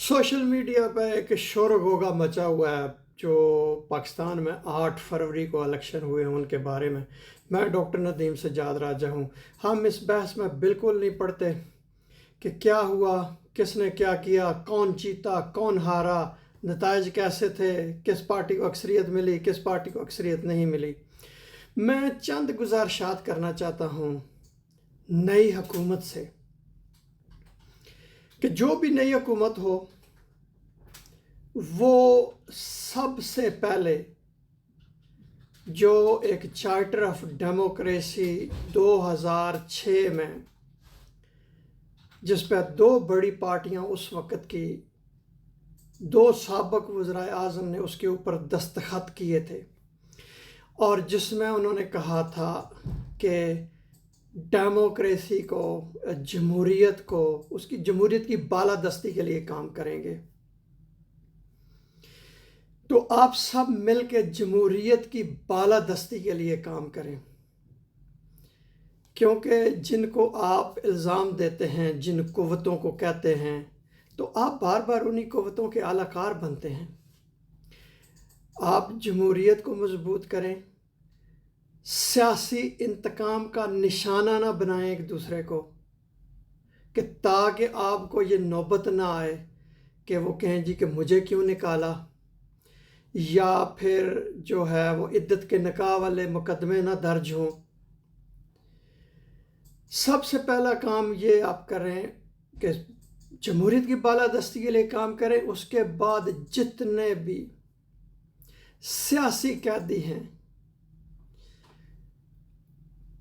Social media पे एक शोर गोगा मचा हुआ है जो पाकिस्तान में 8 फरवरी को इलेक्शन हुए हैं उनके बारे में। मैं डॉक्टर नदीम सज्जाद राजा हूँ। हम इस बहस में बिल्कुल नहीं पढ़ते कि क्या हुआ, किसने क्या किया, कौन जीता, कौन हारा, नताइज कैसे थे, किस पार्टी को अक्सरियत मिली, किस पार्टी को अक्सरियत नहीं मिली। मैं चंद गुजारिशात करना चाहता हूँ नई हुकूमत से कि जो भी नई हुकूमत हो वो सबसे पहले जो एक चार्टर ऑफ डेमोक्रेसी 2006 में जिस पर दो बड़ी पार्टियां उस वक़्त की दो साबिक़ वज़राए आज़म ने उसके ऊपर दस्तखत किए थे और जिसमें उन्होंने कहा था कि डेमोक्रेसी को, जमहूरियत को, उसकी जमहूरियत की बालादस्ती के लिए काम करेंगे। तो आप सब मिल के जमहूरियत की बालादस्ती के लिए काम करें, क्योंकि जिनको आप इल्ज़ाम देते हैं, जिन कुव्वतों को कहते हैं, तो आप बार बार उन्हीं कुव्वतों के आलाकार बनते हैं। आप जमहूरियत को मजबूत करें, सियासी इंतकाम का निशाना ना बनाएं एक दूसरे को, कि ताकि आपको ये नौबत ना आए कि वो कहें जी कि मुझे क्यों निकाला, या फिर जो है वो इद्दत के निकाह वाले मुकदमे ना दर्ज हों। सबसे पहला काम ये आप करें कि जमहूरियत की बालादस्ती के लिए काम करें। उसके बाद जितने भी सियासी कैदी हैं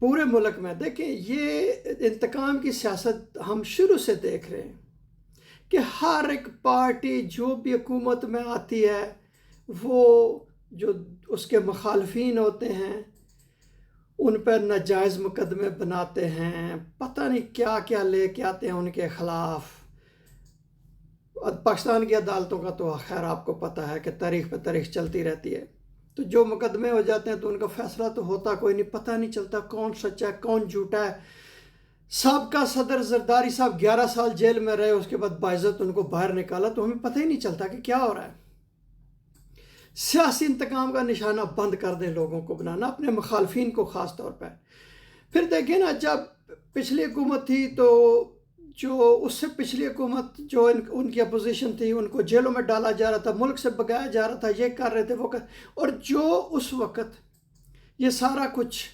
पूरे मुल्क में, देखें ये इंतकाम की सियासत हम शुरू से देख रहे हैं कि हर एक पार्टी जो भी हुकूमत में आती है वो जो उसके मुखालफिन होते हैं उन पर नाजायज़ मुकदमे बनाते हैं, पता नहीं क्या क्या लेके आते हैं उनके ख़िलाफ़। पाकिस्तान की अदालतों का तो खैर आपको पता है कि तारीख़ पे तारीख़ चलती रहती है। तो जो मुकदमे हो जाते हैं तो उनका फ़ैसला तो होता कोई नहीं, पता नहीं चलता कौन सच्चा है कौन झूठा है। साबका सदर जरदारी साहब 11 साल जेल में रहे, उसके बाद बाइज़्ज़त उनको बाहर निकाला, तो हमें पता ही नहीं चलता कि क्या हो रहा है। सियासी इंतकाम का निशाना बंद कर दें, लोगों को बनाना, अपने मुखालफिन को ख़ास तौर पर। फिर देखें ना, जब पिछली हुकूमत थी तो जो उससे पिछली हुकूमत जो उनकी अपोजिशन थी उनको जेलों में डाला जा रहा था, मुल्क से भगाया जा रहा था, ये कर रहे थे वो कर, और जो उस वक़्त ये सारा कुछ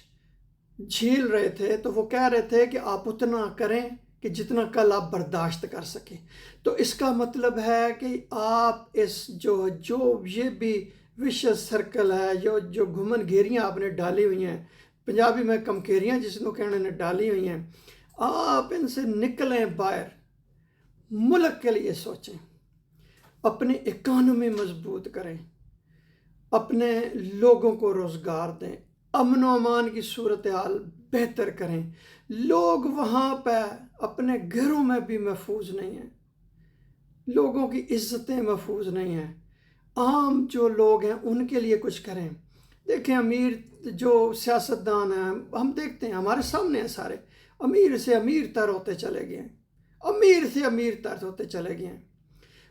झेल रहे थे तो वो कह रहे थे कि आप उतना करें कि जितना कल आप बर्दाश्त कर सकें। तो इसका मतलब है कि आप इस जो ये भी विशेष सर्कल है, जो घुमन घेरियाँ आपने डाली हुई हैं, पंजाबी में कमकेरियाँ जिसको कहने ने डाली हुई हैं, आप इनसे निकलें बाहर, मुल्क के लिए सोचें, अपनी इकॉनमी मजबूत करें, अपने लोगों को रोज़गार दें, अमन व अमान की सूरत हाल बेहतर करें। लोग वहाँ पर अपने घरों में भी महफूज नहीं हैं, लोगों की इज्जतें महफूज नहीं हैं। आम जो लोग हैं उनके लिए कुछ करें। देखें, अमीर जो सियासतदान हैं हम देखते हैं हमारे सामने हैं, सारे अमीर से अमीर तर होते चले गए हैं, अमीर से अमीर तर होते चले गए हैं।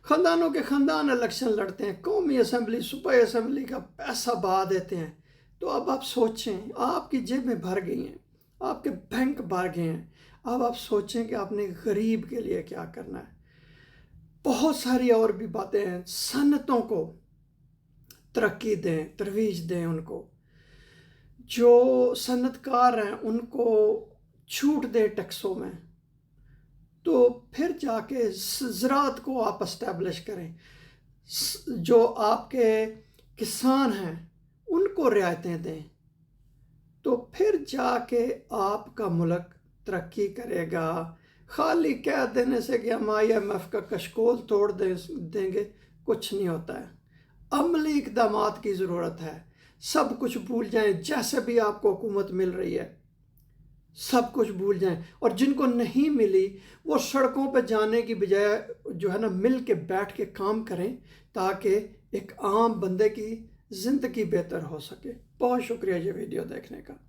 ख़ानदानों के ख़ानदान इलेक्शन लड़ते हैं, कौमी असम्बली, सूबाई असम्बली का पैसा बहा देते हैं। तो अब आप सोचें, आपकी जेबें भर गई हैं, आपके बैंक भर गए हैं, अब आप सोचें कि आपने गरीब के लिए क्या करना है। बहुत सारी और भी बातें हैं। सनतों को तरक्की दें, तरवीज दें उनको, जो सनतकार हैं उनको छूट दें टैक्सों में, तो फिर जाके ज़राअत को आप इस्टेब्लिश करें। जो आपके किसान हैं उनको रियायतें दें, तो फिर जाके आपका मुल्क तरक्की करेगा। खाली कह देने से कि हम IMF का कशकोल तोड़ देंगे कुछ नहीं होता है। अमली इक़दामात की ज़रूरत है। सब कुछ भूल जाएं, जैसे भी आपको हुकूमत मिल रही है सब कुछ भूल जाएं, और जिनको नहीं मिली वो सड़कों पर जाने की बजाय जो है ना मिल के बैठ के काम करें, ताकि एक आम बंदे की ज़िंदगी बेहतर हो सके। बहुत शुक्रिया ये वीडियो देखने का।